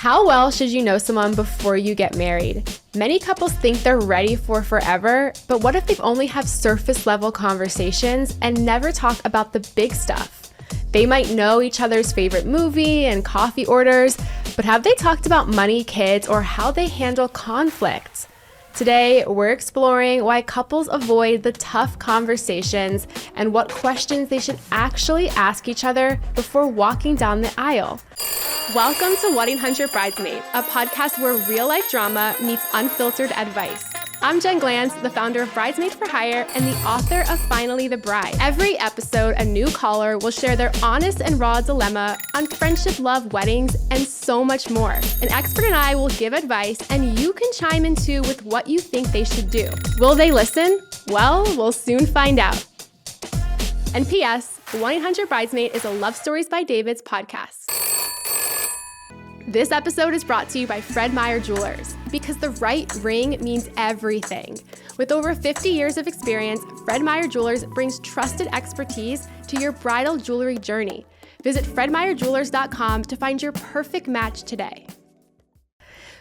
How well should you know someone before you get married? Many couples think they're ready for forever, but what if they've only have surface level conversations and never talk about the big stuff? They might know each other's favorite movie and coffee orders, but have they talked about money, kids, or how they handle conflict? Today, we're exploring why couples avoid the tough conversations and what questions they should actually ask each other before walking down the aisle. Welcome to Wedding Hunter Bridesmaid, a podcast where real-life drama meets unfiltered advice. I'm Jen Glantz, the founder of Bridesmaid for Hire and the author of Finally the Bride. Every episode, a new caller will share their honest and raw dilemma on friendship, love, weddings, and so much more. An expert and I will give advice, and you can chime in too with what you think they should do. Will they listen? Well, we'll soon find out. And P.S., Wedding Hunter Bridesmaid is a Love Stories by David's podcast. This episode is brought to you by Fred Meyer Jewelers, because the right ring means everything. With over 50 years of experience, Fred Meyer Jewelers brings trusted expertise to your bridal jewelry journey. Visit fredmeyerjewelers.com to find your perfect match today.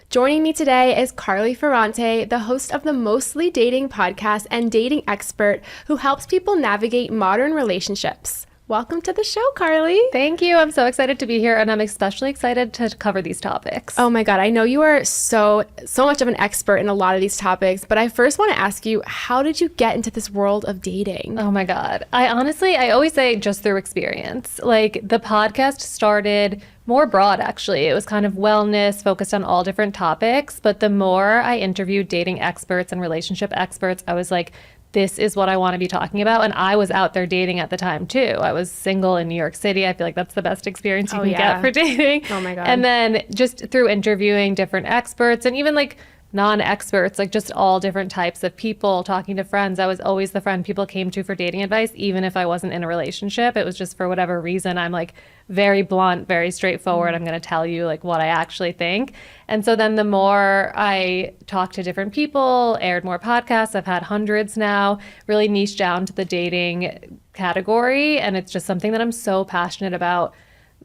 Joining me today is Carleigh Ferrante, the host of the Mostly Dating podcast and dating expert who helps people navigate modern relationships. Welcome to the show, Carleigh. Thank you. I'm so excited to be here, and I'm especially excited to cover these topics. Oh my God, I know you are so much of an expert in a lot of these topics, but I first want to ask you, how did you get into this world of dating? Oh my God. I always say just through experience. Like, the podcast started more broad, actually. It was kind of wellness, focused on all different topics, but the more I interviewed dating experts and relationship experts, I was like, this is what I want to be talking about. And I was out there dating at the time too. I was single in New York City. I feel like that's the best experience you can get for dating. Oh my God. And then just through interviewing different experts and even like non-experts, like just all different types of people, talking to friends. I was always the friend people came to for dating advice, even if I wasn't in a relationship. It was just for whatever reason, I'm like very blunt, very straightforward. I'm going to tell you like what I actually think. And so then the more I talked to different people, aired more podcasts, I've had hundreds now, really niche down to the dating category. And it's just something that I'm so passionate about.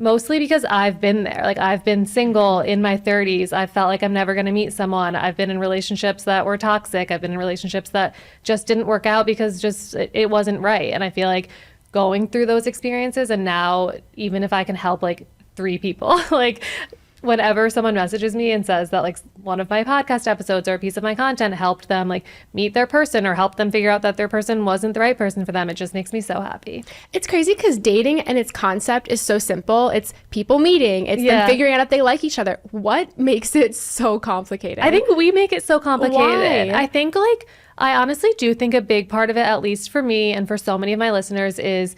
Mostly because I've been there. Like, I've been single in my 30s. I felt like I'm never going to meet someone. I've been in relationships that were toxic. I've been in relationships that just didn't work out because just it wasn't right. And I feel like going through those experiences, and now even if I can help like 3 people, like whenever someone messages me and says that like one of my podcast episodes or a piece of my content helped them like meet their person or help them figure out that their person wasn't the right person for them, it just makes me so happy. It's crazy because dating and its concept is so simple. It's people meeting. It's them figuring out if they like each other. What makes it so complicated? I think we make it so complicated. Why? I think I honestly do think a big part of it, at least for me and for so many of my listeners, is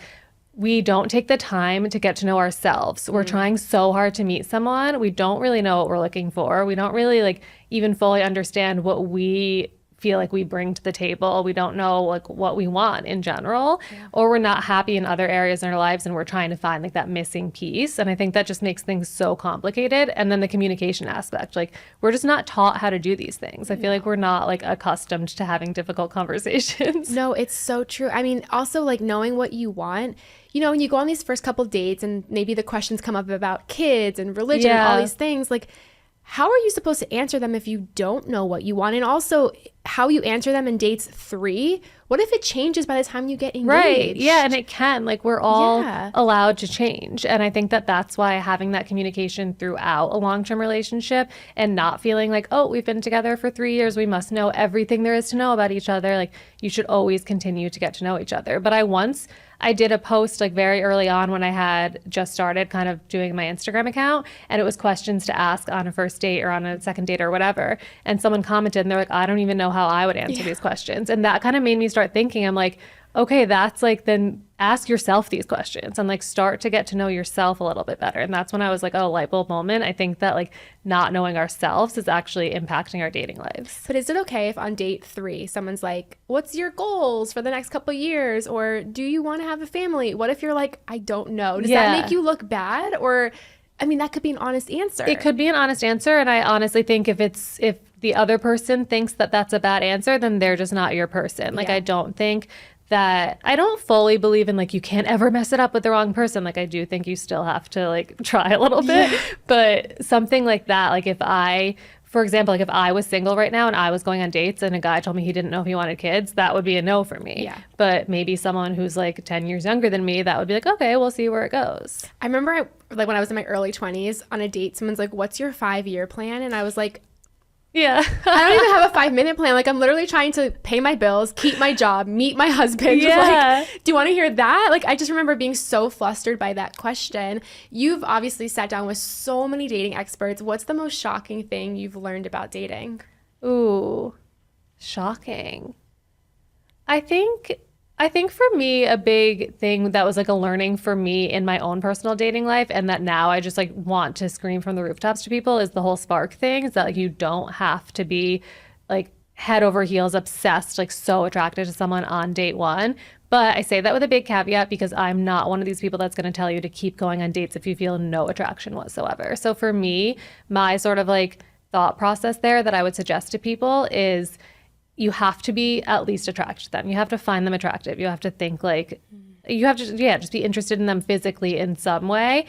we don't take the time to get to know ourselves. We're trying so hard to meet someone. We don't really know what we're looking for. We don't really like even fully understand what we feel like we bring to the table. We don't know like what we want in general, or we're not happy in other areas in our lives and we're trying to find like that missing piece. And I think that just makes things so complicated. And then the communication aspect, like we're just not taught how to do these things. I feel like we're not like accustomed to having difficult conversations. No, it's so true. I mean, also like knowing what you want. You know, when you go on these first couple dates and maybe the questions come up about kids and religion and all these things, like how are you supposed to answer them if you don't know what you want? And also how you answer them in dates 3, what if it changes by the time you get engaged? Right. Yeah. And it can. Like, we're all allowed to change. And I think that that's why having that communication throughout a long-term relationship and not feeling like, oh, we've been together for 3 years, we must know everything there is to know about each other. Like, you should always continue to get to know each other. But I did a post like very early on when I had just started kind of doing my Instagram account, and it was questions to ask on a first date or on a second date or whatever. And someone commented and they're like, I don't even know how I would answer these questions. And that kind of made me start thinking, I'm like, okay, that's like, then ask yourself these questions and like start to get to know yourself a little bit better. And that's when I was like, oh, light bulb moment. I think that like not knowing ourselves is actually impacting our dating lives. But is it okay if on date 3, someone's like, what's your goals for the next couple of years? Or do you want to have a family? What if you're like, I don't know? Does that make you look bad? Or, I mean, that could be an honest answer. It could be an honest answer. And I honestly think if the other person thinks that that's a bad answer, then they're just not your person. Like, I don't think that I don't fully believe in like you can't ever mess it up with the wrong person. Like I do think you still have to like try a little bit, but something like that, like if I, for example, like if I was single right now and I was going on dates and a guy told me he didn't know if he wanted kids, that would be a no for me. Yeah. But maybe someone who's like 10 years younger than me, that would be like, okay, we'll see where it goes. I remember like when I was in my early 20s on a date, someone's like, what's your 5-year plan? And I was like, yeah. I don't even have a 5-minute plan. Like I'm literally trying to pay my bills, keep my job, meet my husband. Yeah. Like, do you want to hear that? Like I just remember being so flustered by that question. You've obviously sat down with so many dating experts. What's the most shocking thing you've learned about dating? Ooh, shocking. I think for me, a big thing that was like a learning for me in my own personal dating life, and that now I just like want to scream from the rooftops to people, is the whole spark thing. Is that like you don't have to be like head over heels obsessed, like so attracted to someone on date one. But I say that with a big caveat because I'm not one of these people that's going to tell you to keep going on dates if you feel no attraction whatsoever. So for me, my sort of like thought process there that I would suggest to people is you have to be at least attracted to them. You have to find them attractive. You have to think like, you have to, just be interested in them physically in some way.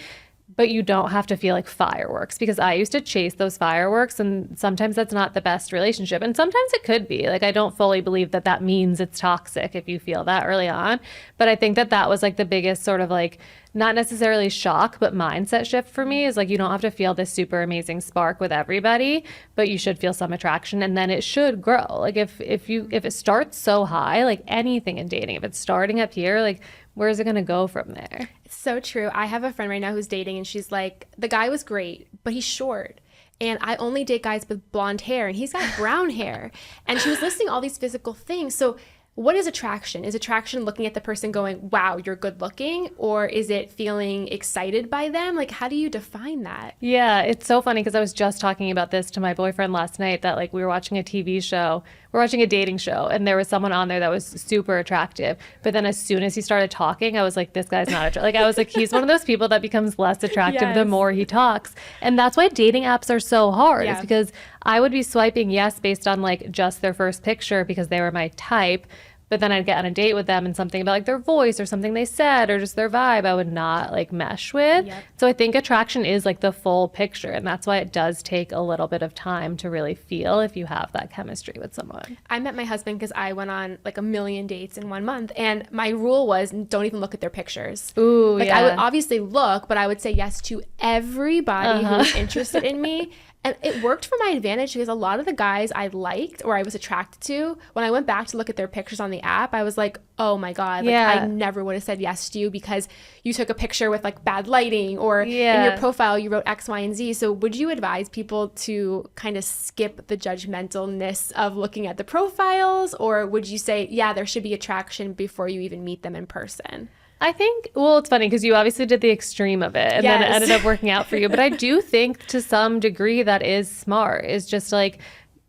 But you don't have to feel like fireworks, because I used to chase those fireworks, and sometimes that's not the best relationship. And sometimes it could be. Like, I don't fully believe that that means it's toxic if you feel that early on. But I think that that was like the biggest sort of like, not necessarily shock, but mindset shift for me, is like you don't have to feel this super amazing spark with everybody, but you should feel some attraction, and then it should grow. Like if it starts so high, like anything in dating, if it's starting up here, like where is it going to go from there? It's so true. I have a friend right now who's dating, and she's like, the guy was great, but he's short. And I only date guys with blonde hair, and he's got brown hair. And she was listing all these physical things. So what is attraction? Is attraction looking at the person going, wow, you're good looking? Or is it feeling excited by them? Like, how do you define that? Yeah, it's so funny because I was just talking about this to my boyfriend last night, that like we were watching a TV show, we're watching a dating show, and there was someone on there that was super attractive. But then as soon as he started talking, I was like, this guy's not attractive. Like, I was like, he's one of those people that becomes less attractive the more he talks. And that's why dating apps are so hard. It's because I would be swiping yes based on like just their first picture because they were my type. But then I'd get on a date with them and something about like their voice or something they said or just their vibe I would not like mesh with. Yep. So I think attraction is like the full picture, and that's why it does take a little bit of time to really feel if you have that chemistry with someone. I met my husband because I went on like a million dates in 1 month, and my rule was don't even look at their pictures. Ooh, like I would obviously look, but I would say yes to everybody who was interested in me. And it worked for my advantage because a lot of the guys I liked or I was attracted to, when I went back to look at their pictures on the app, I was like, oh my God, like I never would have said yes to you because you took a picture with like bad lighting, or in your profile you wrote X, Y, and Z. So would you advise people to kind of skip the judgmentalness of looking at the profiles, or would you say, yeah, there should be attraction before you even meet them in person? I think, well, it's funny because you obviously did the extreme of it and then it ended up working out for you. But I do think to some degree that is smart. Is just like,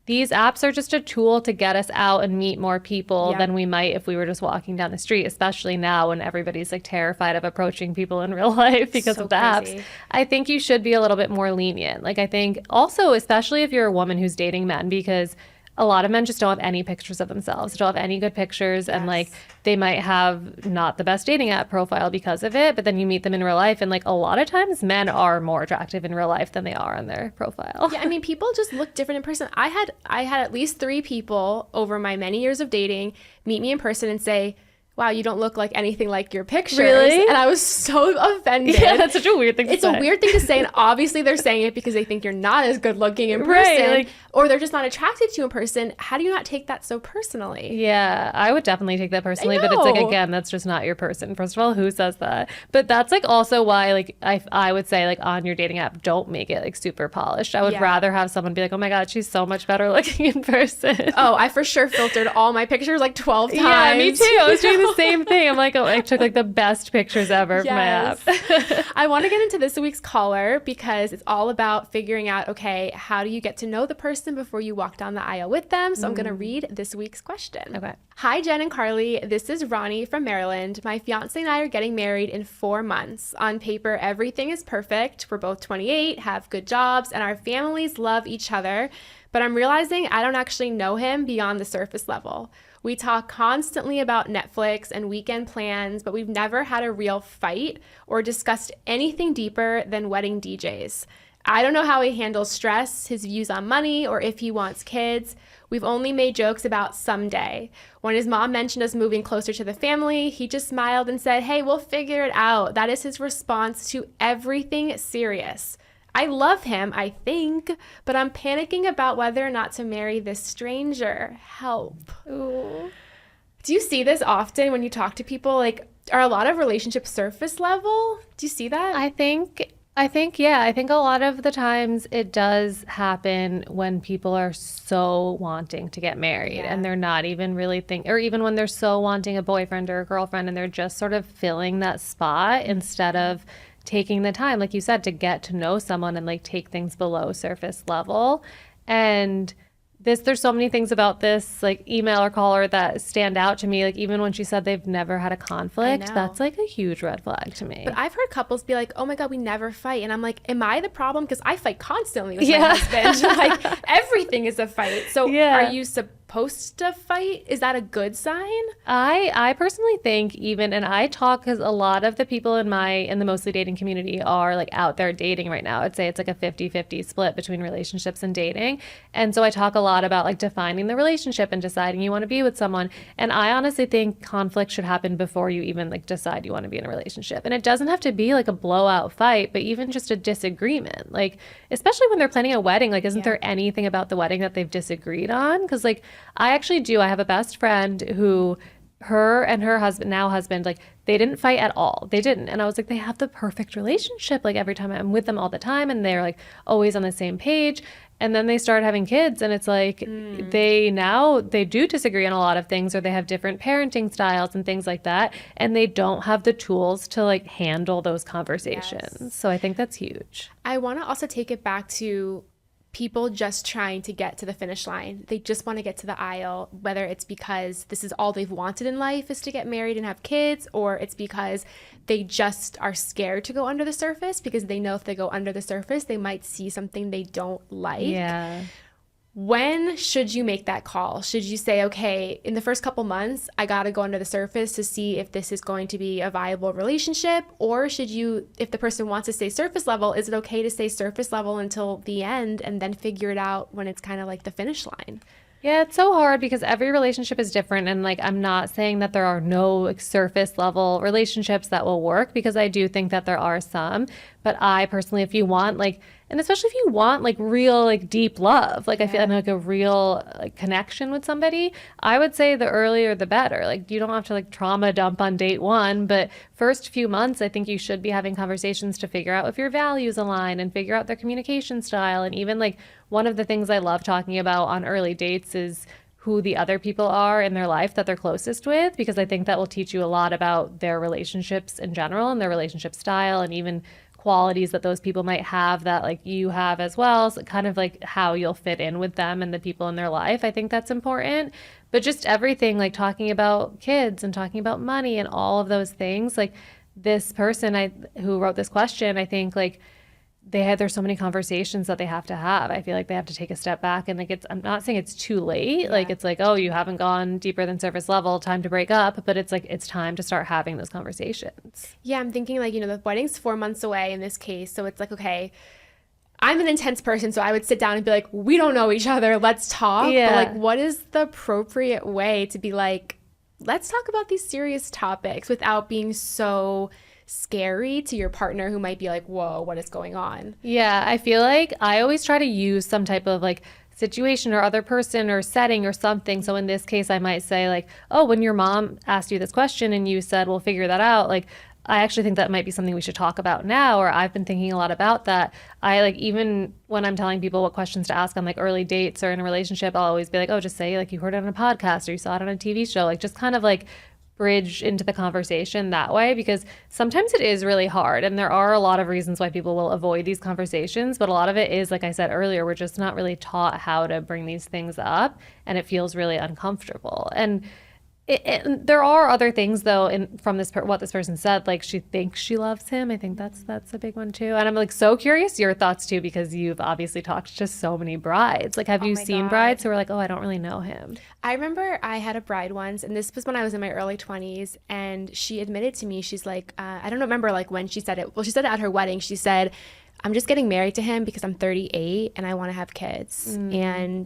these apps are just a tool to get us out and meet more people than we might if we were just walking down the street, especially now when everybody's like terrified of approaching people in real life because of the apps. I think you should be a little bit more lenient. Like, I think also, especially if you're a woman who's dating men, because a lot of men just don't have any pictures of themselves, don't have any good pictures, and like they might have not the best dating app profile because of it, but then you meet them in real life, and like a lot of times men are more attractive in real life than they are on their profile. Yeah, I mean, people just look different in person. I had at least 3 people over my many years of dating meet me in person and say, wow, you don't look like anything like your pictures. Really? And I was so offended. Yeah, that's such a weird thing to say. It's a weird thing to say, and obviously they're saying it because they think you're not as good looking in person, or they're just not attracted to you in person. How do you not take that so personally? Yeah, I would definitely take that personally, but it's like, again, that's just not your person. First of all, who says that? But that's like also why like I would say like on your dating app, don't make it like super polished. I would rather have someone be like, oh my God, she's so much better looking in person. Oh, I for sure filtered all my pictures like 12 times. Yeah, me too. I was doing the same thing. I'm like, oh, I took like the best pictures ever from my app. I want to get into this week's caller because it's all about figuring out, okay, how do you get to know the person before you walk down the aisle with them? So I'm going to read this week's question. Okay. Hi, Jen and Carleigh. This is Ronnie from Maryland. My fiance and I are getting married in 4 months. On paper, everything is perfect. We're both 28, have good jobs, and our families love each other. but I'm realizing I don't actually know him beyond the surface level. We talk constantly about Netflix and weekend plans, but we've never had a real fight or discussed anything deeper than wedding DJs. I don't know how he handles stress, his views on money, or if he wants kids. We've only made jokes about someday. When his mom mentioned us moving closer to the family, he just smiled and said, "Hey, we'll figure it out." That is his response to everything serious. I love him, I think, but I'm panicking about whether or not to marry this stranger. Help. Ooh. Do you see this often when you talk to people? Like, are a lot of relationships surface level? Do you see that? I think a lot of the times it does happen when people are so wanting to get married and they're not even really or even when they're so wanting a boyfriend or a girlfriend and they're just sort of filling that spot instead of taking the time, like you said, to get to know someone and like take things below surface level. And there's so many things about this like email or caller that stand out to me. Like even when she said they've never had a conflict, that's like a huge red flag to me. But I've heard couples be like, "Oh my God, we never fight." And I'm like, am I the problem? Because I fight constantly with my husband. Like everything is a fight. So are you supposed to fight? Is that a good sign? I personally think and I talk because a lot of the people in the mostly dating community are like out there dating right now. I'd say it's like a 50-50 split between relationships and dating. And so I talk a lot about like defining the relationship and deciding you want to be with someone. And I honestly think conflict should happen before you even like decide you want to be in a relationship. And it doesn't have to be like a blowout fight, but even just a disagreement. Like, especially when they're planning a wedding, like isn't there anything about the wedding that they've disagreed on? Because like I actually do. I have a best friend who her and her husband, like they didn't fight at all. They didn't. And I was like, they have the perfect relationship. Like every time I'm with them all the time and they're like always on the same page. And then they start having kids and it's like they do disagree on a lot of things or they have different parenting styles and things like that. And they don't have the tools to like handle those conversations. Yes. So I think that's huge. I want to also take it back to people just trying to get to the finish line. They just want to get to the aisle, whether it's because this is all they've wanted in life is to get married and have kids, or it's because they just are scared to go under the surface because they know if they go under the surface, they might see something they don't like. Yeah. When should you make that call? Should you say, okay, in the first couple months, I got to go under the surface to see if this is going to be a viable relationship? Or should you, if the person wants to stay surface level, is it okay to stay surface level until the end and then figure it out when it's kind of like the finish line? Yeah, it's so hard because every relationship is different. And like, I'm not saying that there are no like surface level relationships that will work because I do think that there are some. But I personally, if you want like, and especially if you want like real like deep love, like I feel like a real like connection with somebody, I would say the earlier the better. Like you don't have to like trauma dump on date one, but first few months, I think you should be having conversations to figure out if your values align and figure out their communication style. And even like one of the things I love talking about on early dates is who the other people are in their life that they're closest with, because I think that will teach you a lot about their relationships in general and their relationship style and even qualities that those people might have that like you have as well. So kind of like how you'll fit in with them and the people in their life. I think that's important. But just everything, like talking about kids and talking about money and all of those things, like this person who wrote this question, I think like there's so many conversations that they have to have. I feel like they have to take a step back and like I'm not saying it's too late. Like it's like, oh, you haven't gone deeper than surface level, time to break up. But it's like, it's time to start having those conversations. Yeah, I'm thinking like, the wedding's 4 months away in this case. So it's like, okay, I'm an intense person. So I would sit down and be like, we don't know each other. Let's talk. Yeah. But like, what is the appropriate way to be like, let's talk about these serious topics without being so scary to your partner who might be like, whoa, what is going on? Yeah, I feel like I always try to use some type of like situation or other person or setting or something. So in this case, I might say like, oh, when your mom asked you this question and you said, we'll figure that out, like I actually think that might be something we should talk about now, or I've been thinking a lot about that. I like, even when I'm telling people what questions to ask on like early dates or in a relationship, I'll always be like, oh, just say like you heard it on a podcast or you saw it on a TV show, like just kind of like bridge into the conversation that way, because sometimes it is really hard and there are a lot of reasons why people will avoid these conversations, but a lot of it is, like I said earlier, we're just not really taught how to bring these things up and it feels really uncomfortable. And There are other things though from what this person said, like she thinks she loves him. I think that's a big one too. And I'm like so curious your thoughts too, because you've obviously talked to so many brides. Like, have you seen brides who are like, oh, I don't really know him? I remember I had a bride once, and this was when I was in my early 20s, and she admitted to me, she's like, I don't remember like when she said it. Well, she said it at her wedding. She said, I'm just getting married to him because I'm 38 and I want to have kids. And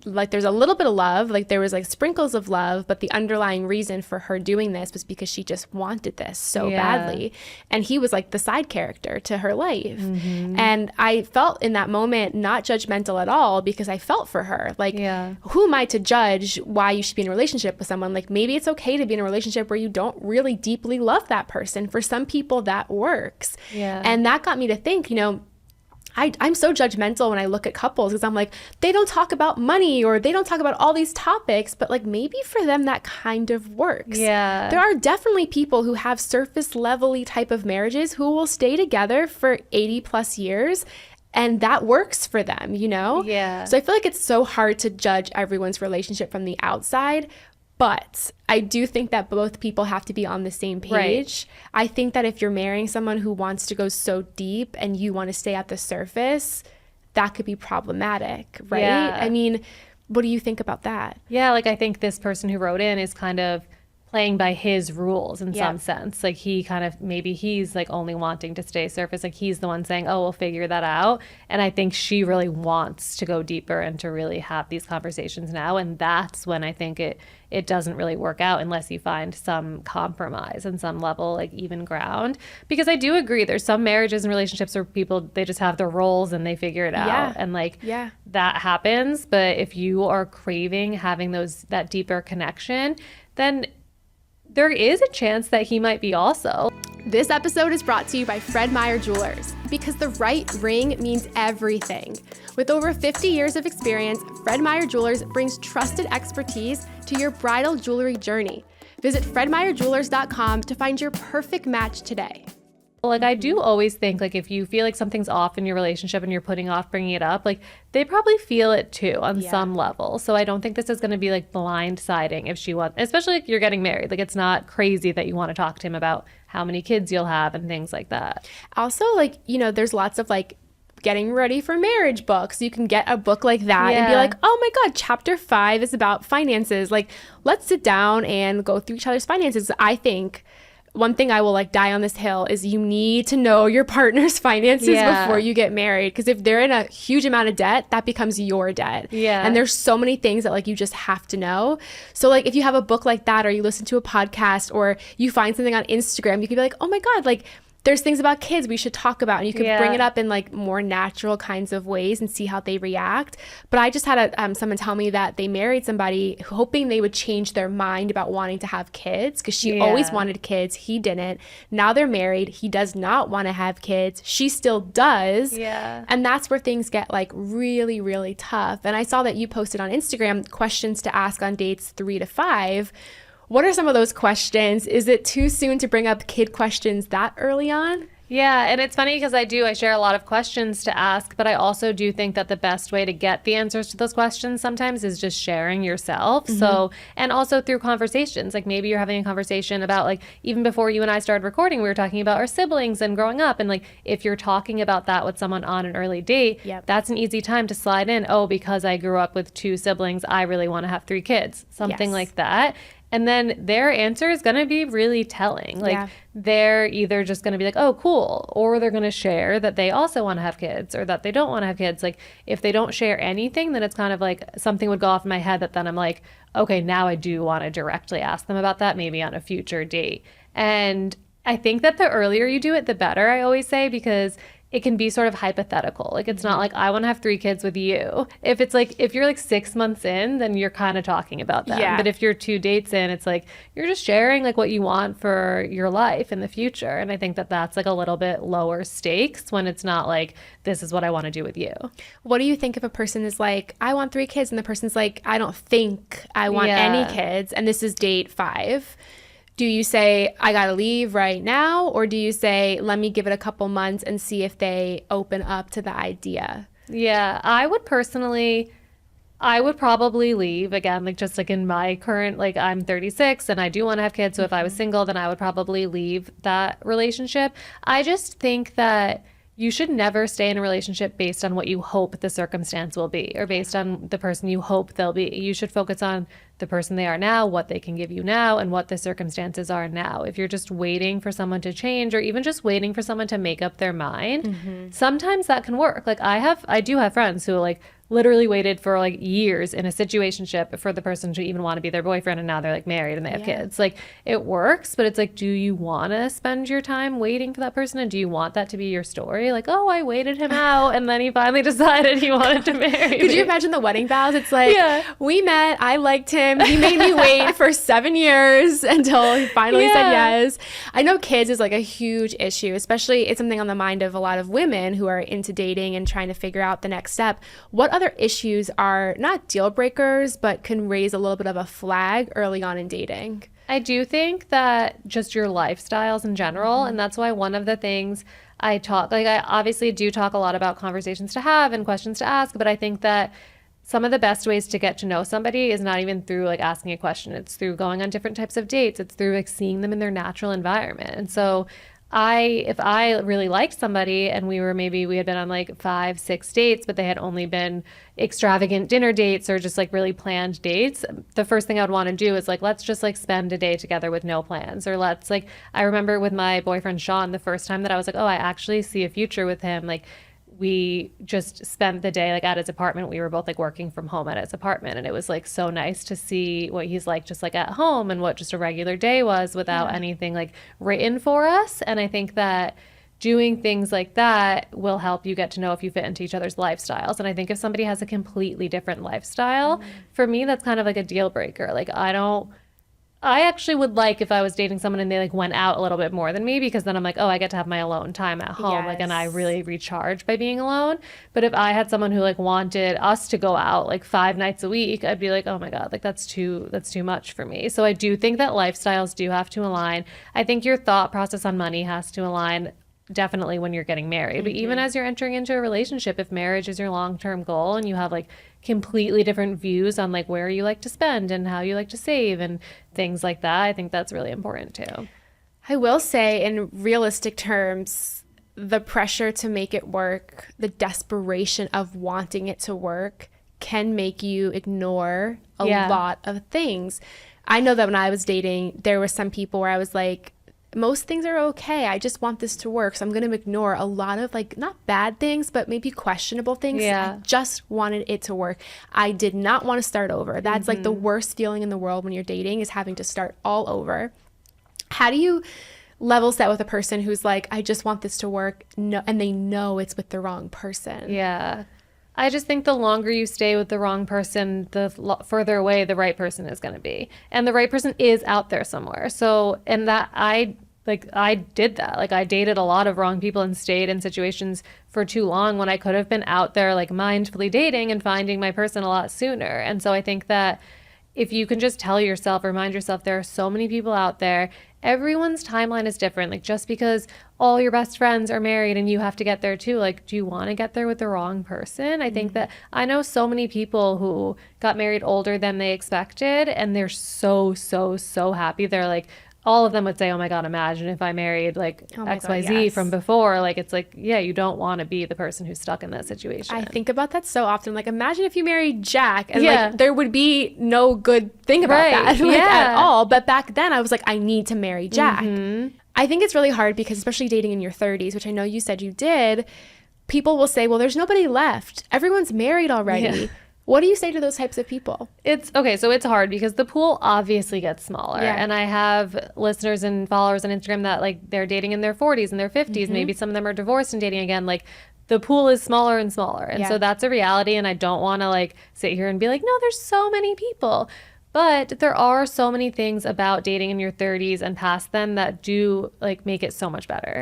there's a little bit of love, like there was like sprinkles of love, but the underlying reason for her doing this was because she just wanted this so badly. And he was like the side character to her life. And I felt in that moment not judgmental at all, because I felt for her. Like, who am I to judge why you should be in a relationship with someone? Like, maybe it's okay to be in a relationship where you don't really deeply love that person. For some people that works. And that got me to think, I'm so judgmental when I look at couples, because I'm like, they don't talk about money or they don't talk about all these topics, but like maybe for them that kind of works. There are definitely people who have surface level-y type of marriages who will stay together for 80 plus years, and that works for them, So I feel like it's so hard to judge everyone's relationship from the outside. But I do think that both people have to be on the same page. I think that if you're marrying someone who wants to go so deep and you want to stay at the surface, that could be problematic, right? I mean, what do you think about that? Yeah, like I think this person who wrote in is kind of playing by his rules in some sense. Like he kind of, maybe he's like only wanting to stay surface. Like he's the one saying, oh, we'll figure that out. And I think she really wants to go deeper and to really have these conversations now. And that's when I think it doesn't really work out unless you find some compromise and some level, like even ground. Because I do agree, there's some marriages and relationships where people, they just have their roles and they figure it out. And like that happens. But if you are craving having that deeper connection, then there is a chance that he might be also. This episode is brought to you by Fred Meyer Jewelers, because the right ring means everything. With over 50 years of experience, Fred Meyer Jewelers brings trusted expertise to your bridal jewelry journey. Visit fredmeyerjewelers.com to find your perfect match today. Like I do always think, like if you feel like something's off in your relationship and you're putting off bringing it up, like they probably feel it too on some level. So I don't think this is going to be like blindsiding if she wants, especially if you're getting married. Like it's not crazy that you want to talk to him about how many kids you'll have and things like that. Also, like, there's lots of like getting ready for marriage books. You can get a book like that and be like, oh my God, chapter 5 is about finances. Like, let's sit down and go through each other's finances. I think one thing I will like die on this hill is you need to know your partner's finances before you get married. Because if they're in a huge amount of debt, that becomes your debt. And there's so many things that like you just have to know. So like if you have a book like that, or you listen to a podcast, or you find something on Instagram, you can be like, oh my God, like there's things about kids we should talk about, and you can bring it up in like more natural kinds of ways and see how they react. But I just had someone tell me that they married somebody hoping they would change their mind about wanting to have kids, because she always wanted kids. He didn't. Now they're married. He does not want to have kids. She still does. And that's where things get like really, really tough. And I saw that you posted on Instagram questions to ask on dates 3 to 5. What are some of those questions? Is it too soon to bring up kid questions that early on? Yeah, and it's funny because I share a lot of questions to ask, but I also do think that the best way to get the answers to those questions sometimes is just sharing yourself. So, and also through conversations, like maybe you're having a conversation about like, even before you and I started recording, we were talking about our siblings and growing up. And like, if you're talking about that with someone on an early date, that's an easy time to slide in. Oh, because I grew up with 2 siblings, I really want to have 3 kids, something like that. And then their answer is going to be really telling. Like they're either just going to be like, oh, cool. Or they're going to share that they also want to have kids, or that they don't want to have kids. Like if they don't share anything, then it's kind of like something would go off in my head that then I'm like, okay, now I do want to directly ask them about that, maybe on a future date. And I think that the earlier you do it, the better, I always say, because it can be sort of hypothetical. Like it's not like I want to have 3 kids with you. If it's like, if you're like 6 months in, then you're kind of talking about that. But if you're 2 dates in, it's like you're just sharing like what you want for your life in the future. And I think that that's like a little bit lower stakes when it's not like, this is what I want to do with you. What do you think if a person is like, I want 3 kids, and the person's like, I don't think I want any kids, and this is date 5? Do you say, I gotta leave right now? Or do you say, let me give it a couple months and see if they open up to the idea? Yeah, I would personally, I would probably leave again, like just like in my current, like I'm 36 and I do want to have kids. So if I was single, then I would probably leave that relationship. I just think that you should never stay in a relationship based on what you hope the circumstance will be or based on the person you hope they'll be. You should focus on the person they are now, what they can give you now, and what the circumstances are now. If you're just waiting for someone to change or even just waiting for someone to make up their mind, sometimes that can work. Like I do have friends who like literally waited for like years in a situationship for the person to even want to be their boyfriend, and now they're like married and they have kids. Like it works, but it's like, do you want to spend your time waiting for that person, and do you want that to be your story? Like, oh, I waited him out and then he finally decided he wanted to marry me. Could you imagine the wedding vows? It's like, we met, I liked him, he made me wait for 7 years until he finally said yes. I know kids is like a huge issue, especially it's something on the mind of a lot of women who are into dating and trying to figure out the next step. What other issues are not deal breakers, but can raise a little bit of a flag early on in dating? I do think that just your lifestyles in general, and that's why one of the things I talk, like I obviously do talk a lot about conversations to have and questions to ask, but I think that some of the best ways to get to know somebody is not even through like asking a question. It's through going on different types of dates. It's through like seeing them in their natural environment. And so if I really liked somebody and we had been on like 5-6 dates, but they had only been extravagant dinner dates or just like really planned dates, the first thing I would want to do is like, let's just like spend a day together with no plans. Or I remember with my boyfriend, Sean, the first time that I was like, oh, I actually see a future with him. Like we just spent the day like at his apartment. We were both like working from home at his apartment, and it was like so nice to see what he's like just like at home and what just a regular day was without anything like written for us. And I think that doing things like that will help you get to know if you fit into each other's lifestyles. And I think if somebody has a completely different lifestyle, for me that's kind of like a deal breaker. Like I actually would like if I was dating someone and they like went out a little bit more than me, because then I'm like, oh, I get to have my alone time at home. Like, and I really recharge by being alone. But if I had someone who like wanted us to go out like 5 nights a week, I'd be like, oh my God, like that's too much for me. So I do think that lifestyles do have to align. I think your thought process on money has to align, definitely when you're getting married. But even as you're entering into a relationship, if marriage is your long-term goal and you have like completely different views on like where you like to spend and how you like to save and things like that, I think that's really important too. I will say, in realistic terms, the pressure to make it work, the desperation of wanting it to work can make you ignore a lot of things. I know that when I was dating, there were some people where I was like, most things are okay. I just want this to work. So I'm going to ignore a lot of like, not bad things, but maybe questionable things. I just wanted it to work. I did not want to start over. That's like the worst feeling in the world when you're dating, is having to start all over. How do you level set with a person who's like, I just want this to work, and they know it's with the wrong person? Yeah. I just think the longer you stay with the wrong person, the further away the right person is going to be. And the right person is out there somewhere. So, and that I did that. Like I dated a lot of wrong people and stayed in situations for too long when I could have been out there like mindfully dating and finding my person a lot sooner. And so I think that if you can just tell yourself, remind yourself, there are so many people out there. Everyone's timeline is different. Like just because all your best friends are married and you have to get there too, like, do you want to get there with the wrong person? I think that I know so many people who got married older than they expected, and they're so happy. They're like, all of them would say, oh my God, imagine if I married like XYZ from before. Like, it's like, yeah, you don't want to be the person who's stuck in that situation. I think about that so often. Like, imagine if you married Jack, and like there would be no good thing about that like, at all. But back then I was like, I need to marry Jack. I think it's really hard because, especially dating in your 30s, which I know you said you did, people will say, well, there's nobody left. Everyone's married already. What do you say to those types of people? It's okay. So it's hard because the pool obviously gets smaller. And I have listeners and followers on Instagram that like they're dating in their 40s and their 50s. Maybe some of them are divorced and dating again. Like the pool is smaller and smaller. And so that's a reality. And I don't want to like sit here and be like, no, there's so many people. But there are so many things about dating in your 30s and past them that do like make it so much better.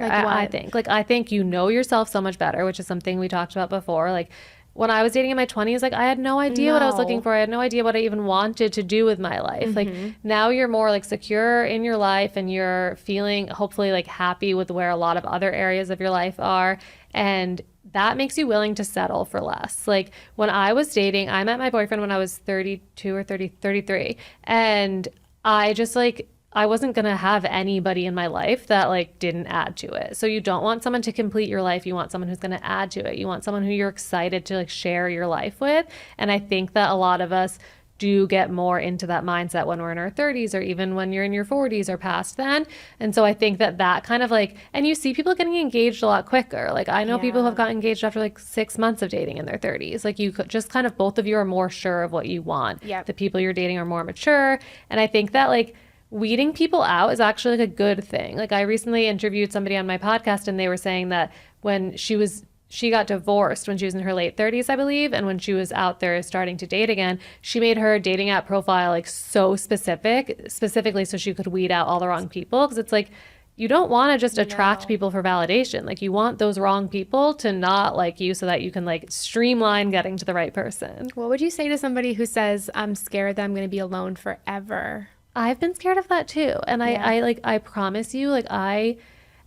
Like I think you know yourself so much better, which is something we talked about before. Like when I was dating in my 20s, like I had no idea what I was looking for. I had no idea what I even wanted to do with my life. Like now you're more like secure in your life, and you're feeling hopefully like happy with where a lot of other areas of your life are. And that makes you willing to settle for less. Like when I was dating, I met my boyfriend when I was 32 or 33. And I just like, I wasn't going to have anybody in my life that like didn't add to it. So you don't want someone to complete your life. You want someone who's going to add to it. You want someone who you're excited to like share your life with. And I think that a lot of us do get more into that mindset when we're in our 30s or even when you're in your 40s or past then. And so I think that that kind of like, and you see people getting engaged a lot quicker. Like I know people who have gotten engaged after like 6 months of dating in their 30s. Like you could just kind of, both of you are more sure of what you want. Yep. The people you're dating are more mature. And I think that like weeding people out is actually like a good thing. Like I recently interviewed somebody on my podcast and they were saying that when she got divorced when she was in her late 30s, I believe. And when she was out there starting to date again, she made her dating app profile like so specifically so she could weed out all the wrong people. Because it's like, you don't want to just attract people for validation. Like you want those wrong people to not like you so that you can like streamline getting to the right person. What would you say to somebody who says, I'm scared that I'm going to be alone forever? I've been scared of that too. And I promise you, like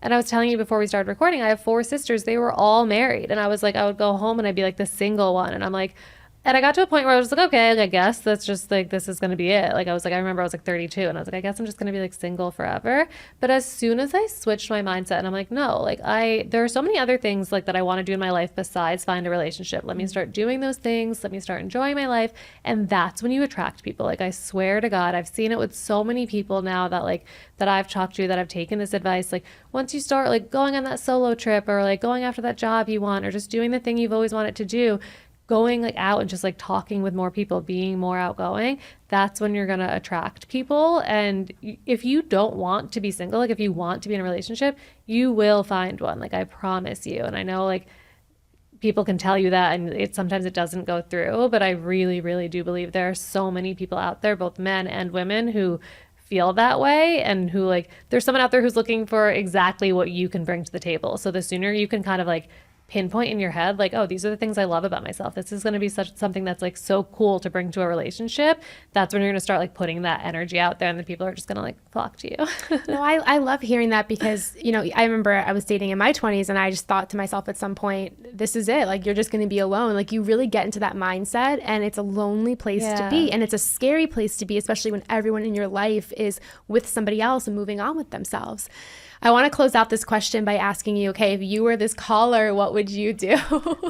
and I was telling you before we started recording, I have 4 sisters. They were all married. And I was like, I would go home and I'd be like the single one. And I'm like, and I got to a point where I was like, okay, I guess that's just like, this is going to be it. Like, I remember I was like 32 and I was like, I guess I'm just going to be like single forever. But as soon as I switched my mindset and I'm like, no, like there are so many other things like that I want to do in my life besides find a relationship. Let me start doing those things. Let me start enjoying my life. And that's when you attract people. Like, I swear to God, I've seen it with so many people now that I've talked to, that have taken this advice. Like, once you start like going on that solo trip or like going after that job you want or just doing the thing you've always wanted to do, going like out and just like talking with more people, being more outgoing, that's when you're going to attract people. And if you don't want to be single, like if you want to be in a relationship, you will find one. Like I promise you. And I know like people can tell you that and sometimes it doesn't go through, but I really, really do believe there are so many people out there, both men and women, who feel that way and who like, there's someone out there who's looking for exactly what you can bring to the table. So the sooner you can kind of like pinpoint in your head, like, oh, these are the things I love about myself, this is going to be something that's like so cool to bring to a relationship, that's when you're going to start like putting that energy out there and the people are just going to like flock to you. No, I love hearing that because, you know, I remember I was dating in my 20s and I just thought to myself at some point, this is it. Like, you're just going to be alone. Like, you really get into that mindset and it's a lonely place to be. And it's a scary place to be, especially when everyone in your life is with somebody else and moving on with themselves. I want to close out this question by asking you, okay, if you were this caller, what would you do?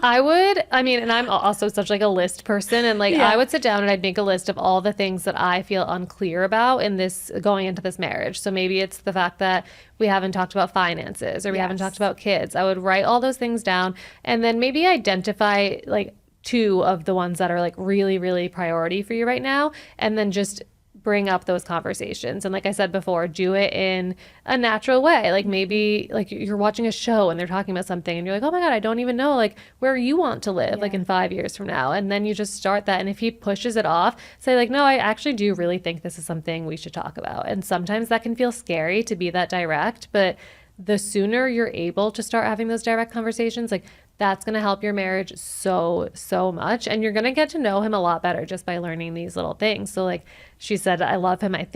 And I'm also such like a list person, and like I would sit down and I'd make a list of all the things that I feel unclear about in this going into this marriage. So maybe it's the fact that we haven't talked about finances or we haven't talked about kids. I would write all those things down and then maybe identify like 2 of the ones that are like really, really priority for you right now, and then just bring up those conversations. And like I said before, do it in a natural way. Like maybe like you're watching a show and they're talking about something and you're like, oh my God, I don't even know like where you want to live like in 5 years from now. And then you just start that. And if he pushes it off, say like, no, I actually do really think this is something we should talk about. And sometimes that can feel scary to be that direct, but the sooner you're able to start having those direct conversations, like that's going to help your marriage so much. And you're going to get to know him a lot better just by learning these little things. So like she said, I love him, I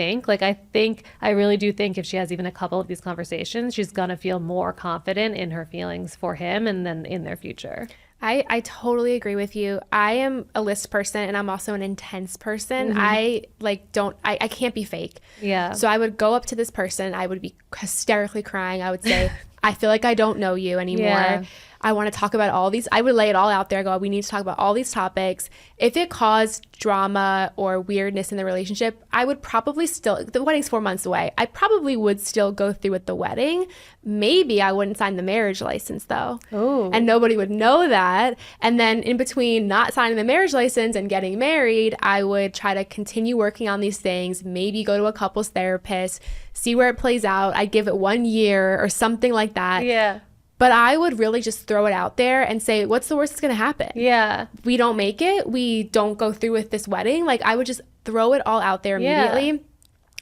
really do think if she has even a couple of these conversations, she's going to feel more confident in her feelings for him and then in their future. I totally agree with you. I am a list person and I'm also an intense person. Mm-hmm. I can't be fake. Yeah. So I would go up to this person. I would be hysterically crying. I would say, I feel like I don't know you anymore. Yeah. I want to talk about all these. I would lay it all out there. We need to talk about all these topics. If it caused drama or weirdness in the relationship, I would probably still, the wedding's 4 months away. I probably would still go through with the wedding. Maybe I wouldn't sign the marriage license though. Ooh. And nobody would know that. And then in between not signing the marriage license and getting married, I would try to continue working on these things, maybe go to a couples therapist, see where it plays out. I'd give it 1 year or something like that. Yeah. But I would really just throw it out there and say, what's the worst that's going to happen? Yeah. We don't make it. We don't go through with this wedding. Like, I would just throw it all out there immediately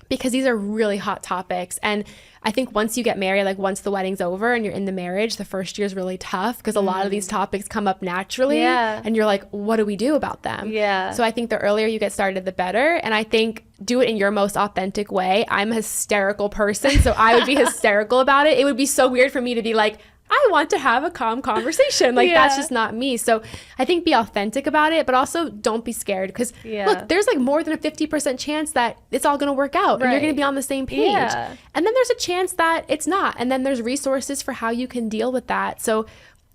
because these are really hot topics. And I think once you get married, like once the wedding's over and you're in the marriage, the first year is really tough because a lot of these topics come up naturally. Yeah. And you're like, what do we do about them? Yeah. So I think the earlier you get started, the better. And I think do it in your most authentic way. I'm a hysterical person, so I would be hysterical about it. It would be so weird for me to be like, I want to have a calm conversation. Like, that's just not me. So I think be authentic about it, but also don't be scared. Because look, there's like more than a 50% chance that it's all going to work out and you're going to be on the same page. Yeah. And then there's a chance that it's not. And then there's resources for how you can deal with that. So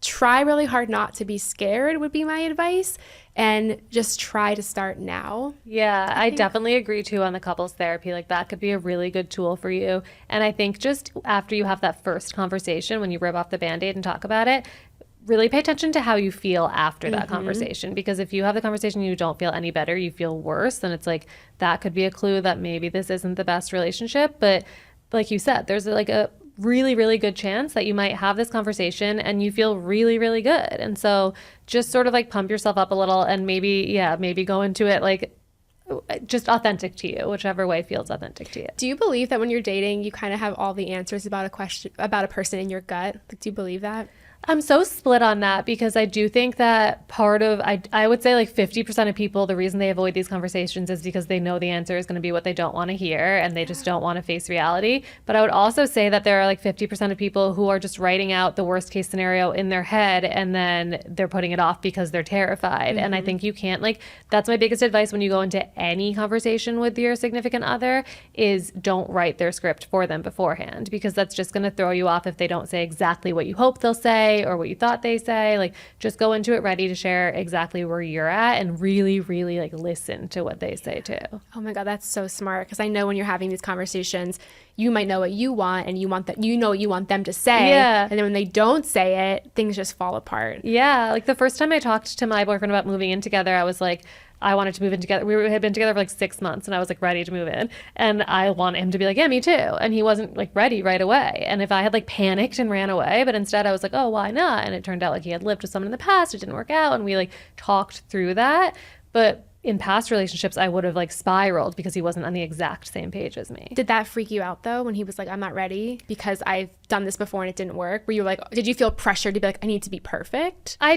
try really hard not to be scared would be my advice. And just try to start now. Yeah, I definitely agree too on the couples therapy. Like that could be a really good tool for you. And I think just after you have that first conversation, when you rip off the Band-Aid and talk about it, really pay attention to how you feel after that conversation. Because if you have the conversation and you don't feel any better, you feel worse, then it's like that could be a clue that maybe this isn't the best relationship. But like you said, there's like a really, really good chance that you might have this conversation and you feel really, really good. And so just sort of like pump yourself up a little and maybe go into it like just authentic to you, whichever way feels authentic to you. Do you believe that when you're dating, you kind of have all the answers about a question, about a person in your gut? Like, do you believe that? I'm so split on that because I do think that part of, I would say like 50% of people, the reason they avoid these conversations is because they know the answer is going to be what they don't want to hear and they just don't want to face reality. But I would also say that there are like 50% of people who are just writing out the worst case scenario in their head and then they're putting it off because they're terrified. And I think you can't that's my biggest advice when you go into any conversation with your significant other is don't write their script for them beforehand because that's just going to throw you off if they don't say exactly what you hope they'll say or what you thought they say. Like just go into it ready to share exactly where you're at and really, really like listen to what they say too. Oh my God, that's so smart. Because I know when you're having these conversations, you might know what you want and you want that, you know what you want them to say. Yeah. And then when they don't say it, things just fall apart. Yeah. Like the first time I talked to my boyfriend about moving in together, I was like, I wanted to move in together. We had been together for like 6 months and I was like ready to move in. And I want him to be like, yeah, me too. And he wasn't like ready right away. And if I had like panicked and ran away, but instead I was like, oh, why not? And it turned out like he had lived with someone in the past. It didn't work out. And we like talked through that. But in past relationships, I would have like spiraled because he wasn't on the exact same page as me. Did that freak you out though when he was like, I'm not ready because I've done this before and it didn't work? Were you like, did you feel pressured to be like, I need to be perfect? I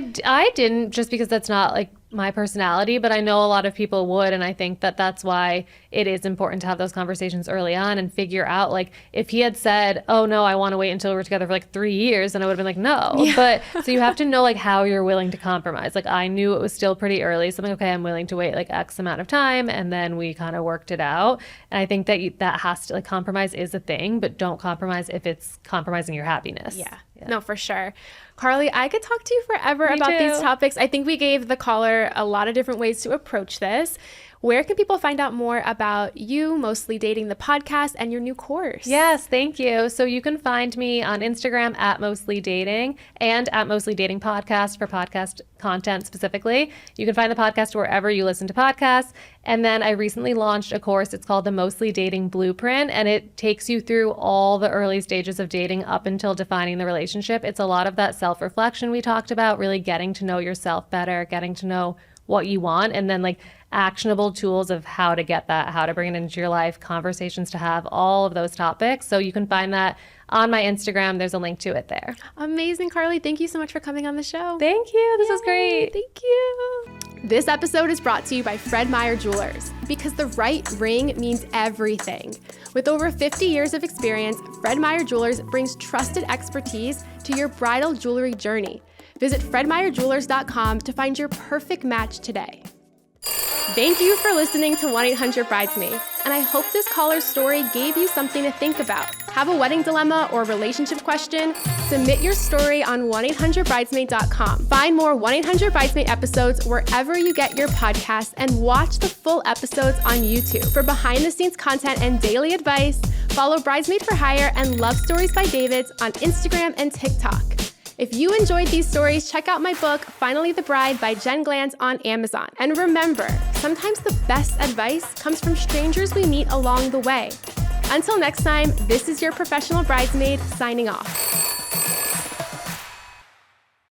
didn't, just because that's not like my personality, but I know a lot of people would. And I think that that's why it is important to have those conversations early on and figure out like if he had said, oh no, I want to wait until we're together for like 3 years, then I would have been like, no. Yeah. But so you have to know like how you're willing to compromise. Like I knew it was still pretty early. So I'm like, okay, I'm willing to wait like X amount of time. And then we kind of worked it out. And I think that that has to like compromise is a thing, but don't compromise if it's compromising your happiness. Yeah. No, for sure. Carleigh, I could talk to you forever about these topics. I think we gave the caller a lot of different ways to approach this. Where can people find out more about you, Mostly Dating, the podcast, and your new course? Yes, thank you. So you can find me on Instagram at Mostly Dating and at Mostly Dating Podcast for podcast content specifically. You can find the podcast wherever you listen to podcasts. And then I recently launched a course. It's called the Mostly Dating Blueprint, and it takes you through all the early stages of dating up until defining the relationship. It's a lot of that self-reflection we talked about, really getting to know yourself better, getting to know what you want, and then like actionable tools of how to get that, how to bring it into your life, conversations to have, all of those topics. So you can find that on my Instagram. There's a link to it there. Amazing, Carleigh. Thank you so much for coming on the show. Thank you. This was great. Thank you. This episode is brought to you by Fred Meyer Jewelers, because the right ring means everything. With over 50 years of experience, Fred Meyer Jewelers brings trusted expertise to your bridal jewelry journey. Visit fredmeyerjewelers.com to find your perfect match today. Thank you for listening to 1-800-Bridesmaid, and I hope this caller's story gave you something to think about. Have a wedding dilemma or relationship question? Submit your story on 1-800-Bridesmaid.com. Find more 1-800-Bridesmaid episodes wherever you get your podcasts and watch the full episodes on YouTube. For behind-the-scenes content and daily advice, follow Bridesmaid for Hire and Love Stories by Davids on Instagram and TikTok. If you enjoyed these stories, check out my book, Finally the Bride by Jen Glantz on Amazon. And remember, sometimes the best advice comes from strangers we meet along the way. Until next time, this is your professional bridesmaid signing off.